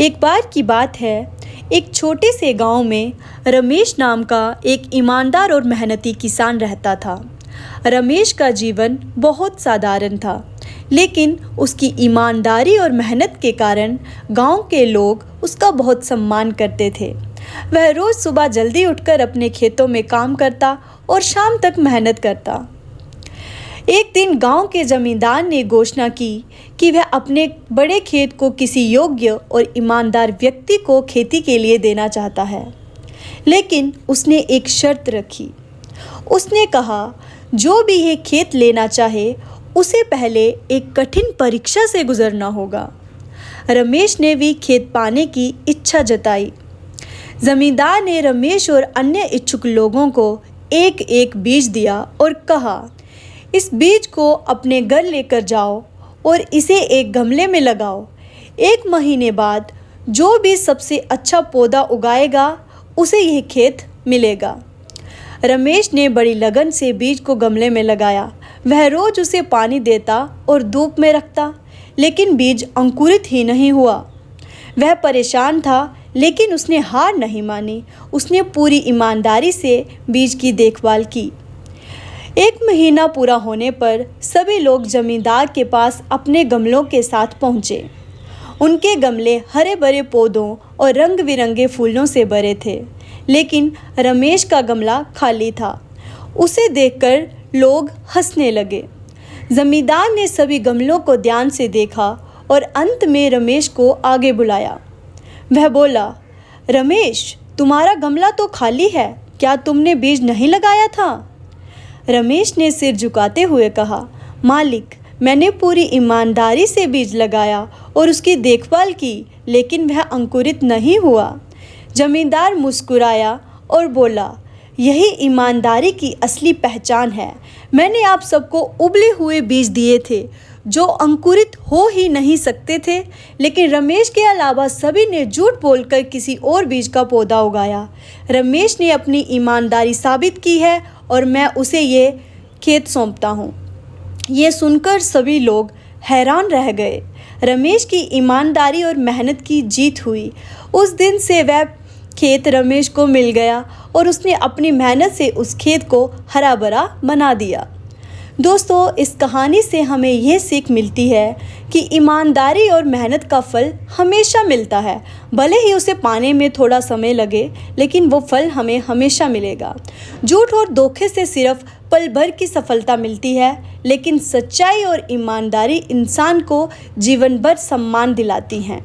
एक बार की बात है, एक छोटे से गांव में रमेश नाम का एक ईमानदार और मेहनती किसान रहता था। रमेश का जीवन बहुत साधारण था, लेकिन उसकी ईमानदारी और मेहनत के कारण गांव के लोग उसका बहुत सम्मान करते थे। वह रोज़ सुबह जल्दी उठकर अपने खेतों में काम करता और शाम तक मेहनत करता। एक दिन गांव के जमींदार ने घोषणा की कि वह अपने बड़े खेत को किसी योग्य और ईमानदार व्यक्ति को खेती के लिए देना चाहता है, लेकिन उसने एक शर्त रखी। उसने कहा, जो भी ये खेत लेना चाहे उसे पहले एक कठिन परीक्षा से गुजरना होगा। रमेश ने भी खेत पाने की इच्छा जताई। जमींदार ने रमेश और अन्य इच्छुक लोगों को एक एक बीज दिया और कहा, इस बीज को अपने घर लेकर जाओ और इसे एक गमले में लगाओ। 1 महीने बाद जो भी सबसे अच्छा पौधा उगाएगा उसे यह खेत मिलेगा। रमेश ने बड़ी लगन से बीज को गमले में लगाया। वह रोज उसे पानी देता और धूप में रखता, लेकिन बीज अंकुरित ही नहीं हुआ। वह परेशान था, लेकिन उसने हार नहीं मानी। उसने पूरी ईमानदारी से बीज की देखभाल की। 1 महीना पूरा होने पर सभी लोग जमींदार के पास अपने गमलों के साथ पहुँचे। उनके गमले हरे भरे पौधों और रंग बिरंगे फूलों से भरे थे, लेकिन रमेश का गमला खाली था। उसे देखकर लोग हंसने लगे। जमींदार ने सभी गमलों को ध्यान से देखा और अंत में रमेश को आगे बुलाया। वह बोला, रमेश, तुम्हारा गमला तो खाली है, क्या तुमने बीज नहीं लगाया था? रमेश ने सिर झुकाते हुए कहा, मालिक, मैंने पूरी ईमानदारी से बीज लगाया और उसकी देखभाल की, लेकिन वह अंकुरित नहीं हुआ। जमींदार मुस्कुराया और बोला, यही ईमानदारी की असली पहचान है। मैंने आप सबको उबले हुए बीज दिए थे जो अंकुरित हो ही नहीं सकते थे, लेकिन रमेश के अलावा सभी ने झूठ बोलकर किसी और बीज का पौधा उगाया। रमेश ने अपनी ईमानदारी साबित की है और मैं उसे ये खेत सौंपता हूँ। ये सुनकर सभी लोग हैरान रह गए। रमेश की ईमानदारी और मेहनत की जीत हुई। उस दिन से वह खेत रमेश को मिल गया और उसने अपनी मेहनत से उस खेत को हरा भरा बना दिया। दोस्तों, इस कहानी से हमें यह सीख मिलती है कि ईमानदारी और मेहनत का फल हमेशा मिलता है। भले ही उसे पाने में थोड़ा समय लगे, लेकिन वो फल हमें हमेशा मिलेगा। झूठ और धोखे से सिर्फ पल भर की सफलता मिलती है, लेकिन सच्चाई और ईमानदारी इंसान को जीवन भर सम्मान दिलाती हैं।